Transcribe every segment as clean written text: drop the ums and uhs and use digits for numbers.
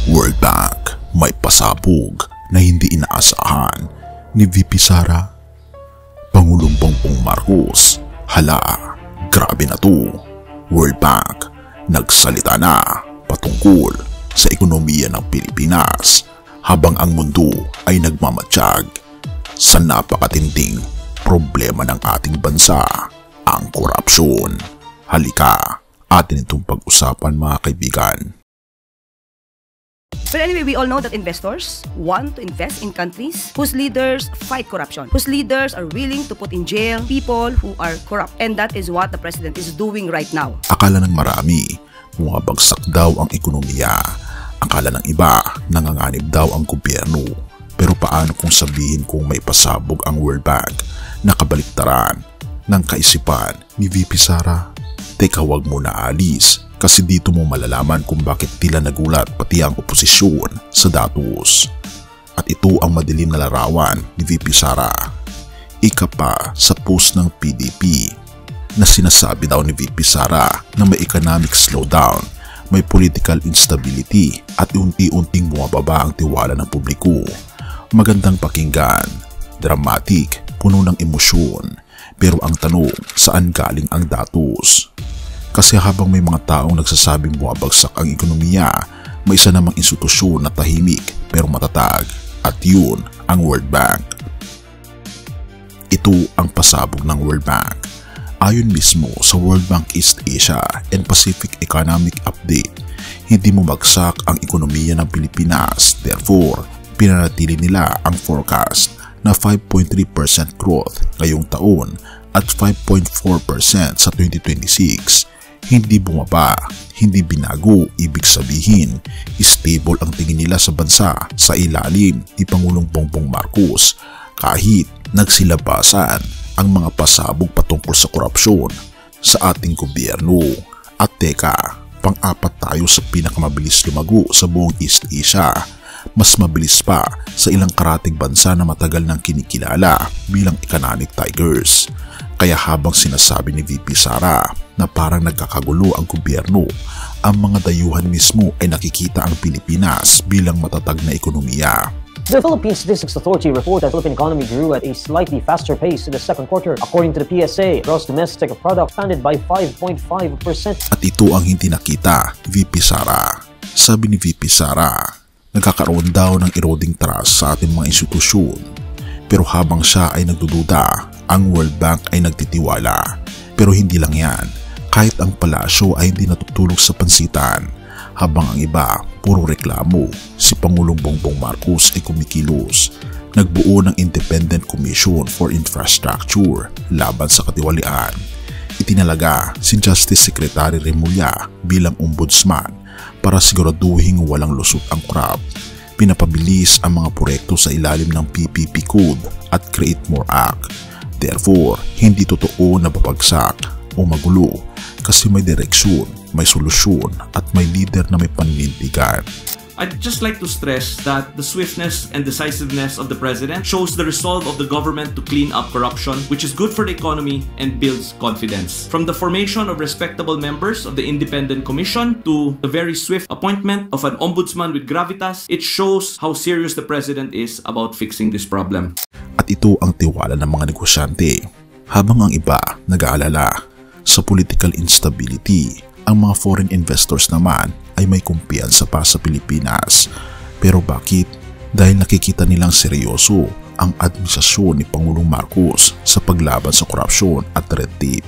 World Bank, may pasabog na hindi inaasahan ni VP Sara. Pangulong Bongbong Marcos, hala, grabe na to. World Bank, nagsalita na patungkol sa ekonomiya ng Pilipinas habang ang mundo ay nagmamatsyag sa napakatinding problema ng ating bansa, ang korupsyon. Halika, atin itong pag-usapan mga kaibigan. But anyway, we all know that investors want to invest in countries whose leaders fight corruption, whose leaders are willing to put in jail people who are corrupt. And that is what the president is doing right now. Akala ng marami, bumabagsak daw ang ekonomiya. Akala ng iba, nanganganib daw ang gobyerno. Pero paano kung sabihin kung may pasabog ang World Bank na kabaliktaran ng kaisipan ni VP Sara? Teka, wag mo na alis. Kasi dito mo malalaman kung bakit tila nagulat pati ang oposisyon sa datos. At ito ang madilim na larawan ni VP Sara. Ika pa sa post ng PDP na sinasabi daw ni VP Sara na may economic slowdown, may political instability at unti-unting bumababa ang tiwala ng publiko. Magandang pakinggan, dramatic, puno ng emosyon. Pero ang tanong, saan galing ang datos? Kasi habang may mga taong nagsasabing bumabagsak ang ekonomiya, may isa namang institusyon na tahimik pero matatag, at yun ang World Bank. Ito ang pasabog ng World Bank. Ayon mismo sa World Bank East Asia and Pacific Economic Update, hindi bumagsak ang ekonomiya ng Pilipinas. Therefore, pinanatili nila ang forecast na 5.3% growth ngayong taon at 5.4% sa 2026. Hindi bumaba, hindi binago, ibig sabihin, stable ang tingin nila sa bansa sa ilalim ni Pangulong Bongbong Marcos kahit nagsilabasan ang mga pasabog patungkol sa korupsyon sa ating gobyerno. At teka, pang-apat tayo sa pinakamabilis lumago sa buong East Asia. Mas mabilis pa sa ilang karatig bansa na matagal nang kinikilala bilang economic tigers. Kaya habang sinasabi ni VP Sara na parang nagkakagulo ang gobyerno, ang mga dayuhan mismo ay nakikita ang Pilipinas bilang matatag na ekonomiya. The Philippine Statistics Authority report that the Philippine economy grew at a slightly faster pace in the second quarter. According to the PSA, gross domestic product expanded by 5.5%. At ito ang hindi nakita VP Sara. Sabi ni VP Sara, nagkakaroon daw ng eroding trust sa ating mga institusyon. Pero habang siya ay nagdududa, ang World Bank ay nagtitiwala. Pero hindi lang yan, kahit ang palasyo ay hindi natutulog sa pansitan. Habang ang iba, puro reklamo, si Pangulong Bongbong Marcos ay kumikilos. Nagbuo ng Independent Commission for Infrastructure laban sa katiwalian. Itinalaga si Justice Secretary Remulla bilang ombudsman para siguraduhin walang lusot ang korap. Pinapabilis ang mga proyekto sa ilalim ng PPP Code at Create More Act. Therefore, hindi totoo na babagsak o magulo kasi may direksyon, may solusyon at may leader na may paninindigan. I'd just like to stress that the swiftness and decisiveness of the president shows the resolve of the government to clean up corruption, which is good for the economy and builds confidence. From the formation of respectable members of the Independent Commission to the very swift appointment of an ombudsman with gravitas, it shows how serious the president is about fixing this problem. At ito ang tiwala ng mga negosyante. Habang ang iba nag-aalala sa political instability, ang mga foreign investors naman ay may kumpiyansa pa sa Pilipinas. Pero bakit? Dahil nakikita nilang seryoso ang administrasyon ni Pangulong Marcos sa paglaban sa korupsyon at red tape.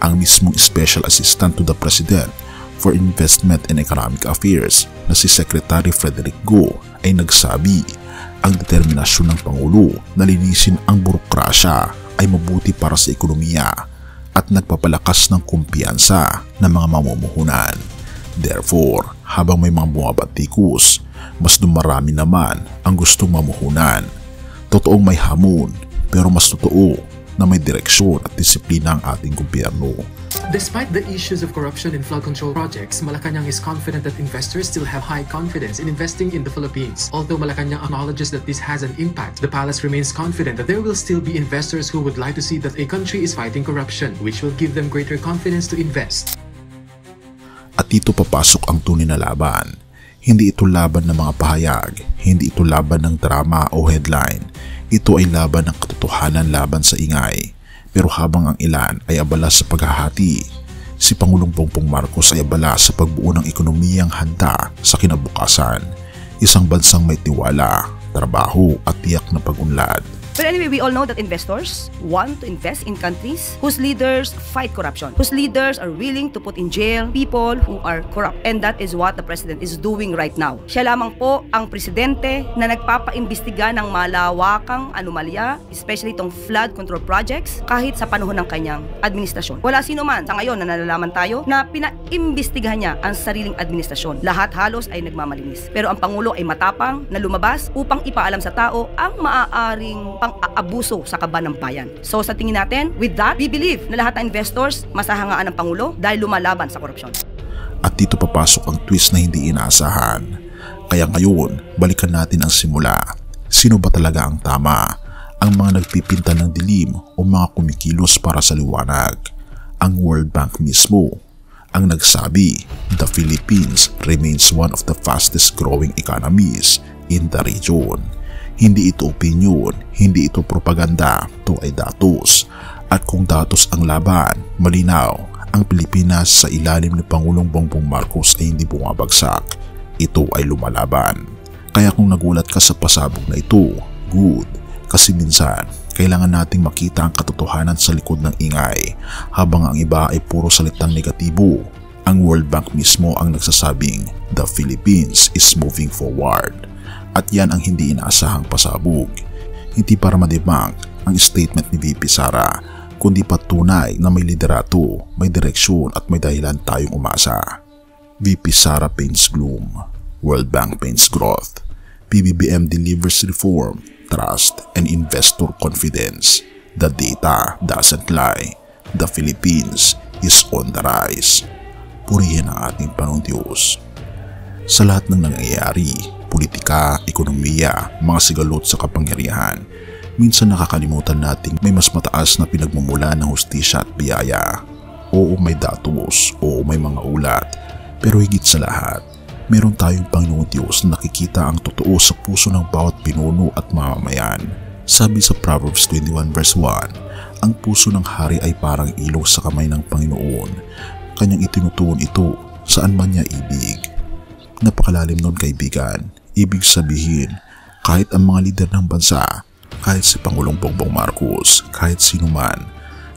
Ang mismong Special Assistant to the President for Investment and Economic Affairs na si Secretary Frederick Go ay nagsabi ang determinasyon ng Pangulo na linisin ang burokrasya ay mabuti para sa ekonomiya at nagpapalakas ng kumpiyansa ng mga mamumuhunan. Therefore, habang may mga bumabatikos, mas dumarami naman ang gustong mamuhunan. Totoong may hamon, pero mas totoo na may direksyon at disiplina ang ating gobyerno. Despite the issues of corruption in flood control projects, Malacanang is confident that investors still have high confidence in investing in the Philippines. Although Malacanang acknowledges that this has an impact, the palace remains confident that there will still be investors who would like to see that a country is fighting corruption, which will give them greater confidence to invest. At dito papasok ang tunay na laban. Hindi ito laban ng mga pahayag, hindi ito laban ng drama o headline. Ito ay laban ng katotohanan laban sa ingay. Pero habang ang ilan ay abala sa paghahati, si Pangulong Bongbong Marcos ay abala sa pagbuo ng ekonomiyang handa sa kinabukasan. Isang bansang may tiwala, trabaho at tiyak na pag-unlad. But anyway, we all know that investors want to invest in countries whose leaders fight corruption, whose leaders are willing to put in jail people who are corrupt. And that is what the president is doing right now. Siya lamang po ang presidente na nagpapaimbestiga ng malawakang anomalya, especially itong flood control projects, kahit sa panahon ng kanyang administrasyon. Wala sino man sa ngayon na nalalaman tayo na pinaimbestigahan niya ang sariling administrasyon. Lahat halos ay nagmamalinis. Pero ang Pangulo ay matapang na lumabas upang ipaalam sa tao ang maaaring pang-aabuso sa kaban ng bayan. So sa tingin natin, with that, we believe na lahat ng investors masahangaan ng Pangulo dahil lumalaban sa korupsyon. At dito papasok ang twist na hindi inaasahan. Kaya ngayon, balikan natin ang simula. Sino ba talaga ang tama? Ang mga nagpipinta ng dilim o mga kumikilos para sa liwanag? Ang World Bank mismo ang nagsabi, the Philippines remains one of the fastest growing economies in the region. Hindi ito opinion, hindi ito propaganda, ito ay datos. At kung datos ang laban, malinaw, ang Pilipinas sa ilalim ni Pangulong Bongbong Marcos ay hindi bumabagsak. Ito ay lumalaban. Kaya kung nagulat ka sa pasabog na ito, good. Kasi minsan, kailangan nating makita ang katotohanan sa likod ng ingay, habang ang iba ay puro salitang negatibo. Ang World Bank mismo ang nagsasabing, the Philippines is moving forward. At yan ang hindi inaasahang pasabog. Hindi para ma-debunk ang statement ni VP Sara, kundi patunay na may liderato, may direksyon at may dahilan tayong umasa. VP Sara paints gloom, World Bank paints growth. PBBM delivers reform, trust and investor confidence. The data doesn't lie. The Philippines is on the rise. Purihin ang ating Panginoong Diyos. Sa lahat ng nangyayari, politika, ekonomiya, mga sigalot sa kapangyarihan, minsan nakakalimutan nating may mas mataas na pinagmumula ng hustisya at biyaya. Oo, may datos, oo, may mga ulat, pero higit sa lahat, meron tayong Panginoong Diyos na nakikita ang totoo sa puso ng bawat pinuno at mamamayan. Sabi sa Proverbs 21 verse 1, ang puso ng hari ay parang ilog sa kamay ng Panginoon. Kanyang itinutuon ito saan man niya ibig. Napakalalim nun, kaibigan. Ibig sabihin, kahit ang mga lider ng bansa, kahit si Pangulong Bongbong Marcos, kahit sino man,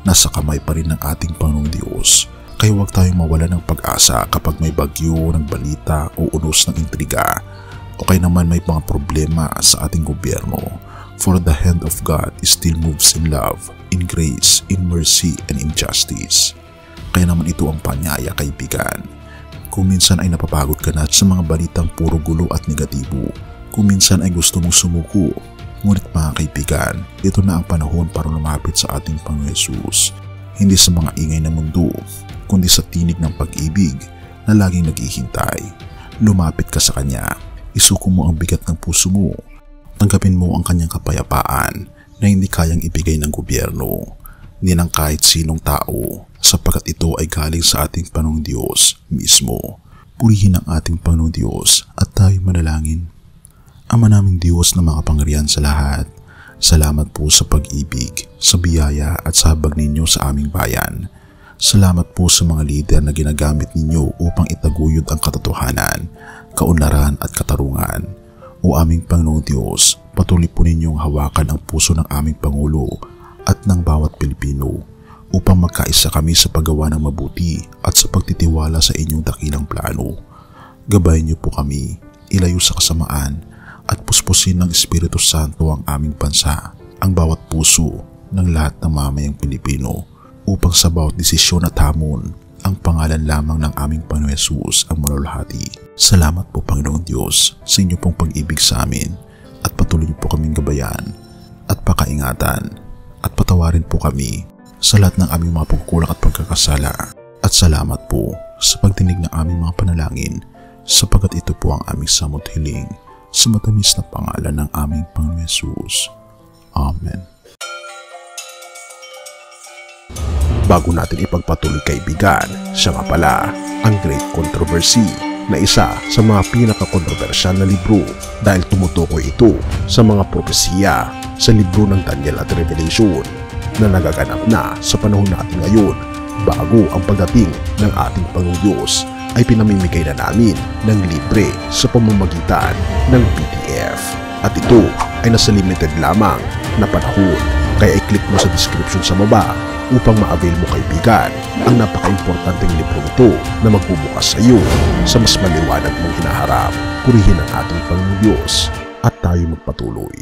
nasa kamay pa rin ng ating Panginoong Diyos. Kaya huwag tayong mawala ng pag-asa kapag may bagyo ng balita o unos ng intriga, o kaya naman may mga problema sa ating gobyerno. For the hand of God still moves in love, in grace, in mercy, and in justice. Kaya naman ito ang panyaya, kaibigan. Kung minsan ay napapagod ka na sa mga balitang puro gulo at negatibo, kung minsan ay gusto mong sumuko, ngunit mga kaibigan, ito na ang panahon para lumapit sa ating Panginoon Hesus. Hindi sa mga ingay ng mundo, kundi sa tinig ng pag-ibig na laging naghihintay. Lumapit ka sa Kanya, isuko mo ang bigat ng puso mo, tanggapin mo ang Kanyang kapayapaan na hindi kayang ibigay ng gobyerno, ni ng kahit sinong tao, sapagkat ito ay galing sa ating Panginoong Diyos mismo. Purihin ang ating Panginoong Diyos at tayo manalangin. Ama naming Diyos na makapangyarihan sa lahat, salamat po sa pag-ibig, sa biyaya at sa habag ninyo sa aming bayan. Salamat po sa mga lider na ginagamit ninyo upang itaguyod ang katotohanan, kaunlaran at katarungan. O aming Panginoong Diyos, patuloy po ninyong hawakan ang puso ng aming Pangulo at ng bawat Pilipino upang magkaisa kami sa paggawa ng mabuti at sa pagtitiwala sa inyong dakilang plano. Gabayan niyo po kami, ilayo sa kasamaan at puspusin ng Espiritu Santo ang aming bansa, ang bawat puso ng lahat ng mamayang Pilipino upang sa bawat desisyon at hamon, ang pangalan lamang ng aming Panginoon Hesus ang malulahati. Salamat po Panginoong Diyos sa inyo pong pag-ibig sa amin at patuloy niyo po kaming gabayan at pakaingatan at patawarin po kami sa lahat ng aming mga pagkukulang at pagkakasala. At salamat po sa pagdinig ng aming mga panalangin sapagkat ito po ang aming samot hiling sa matamis na pangalan ng aming Panginoon Hesus. Amen. Bago natin ipagpatuloy kaibigan, siya nga pala ang Great Controversy. na isa sa mga pinakakontrobersyal na libro dahil tumutukoy ito sa mga propesiya sa libro ng Daniel at Revelation na nagaganap na sa panahon natin ngayon bago ang pagdating ng ating Panginoong Diyos ay pinamimigay na namin ng libre sa pamamagitan ng PDF. At ito ay nasa limited lamang na panahon kaya i-click mo sa description sa baba upang ma-avail mo kaibigan ang napaka-importanteng libro nito na magbubukas sa iyo sa mas maliwanag mong hinaharap. Purihin ang ating Panginoong Diyos at tayo magpatuloy.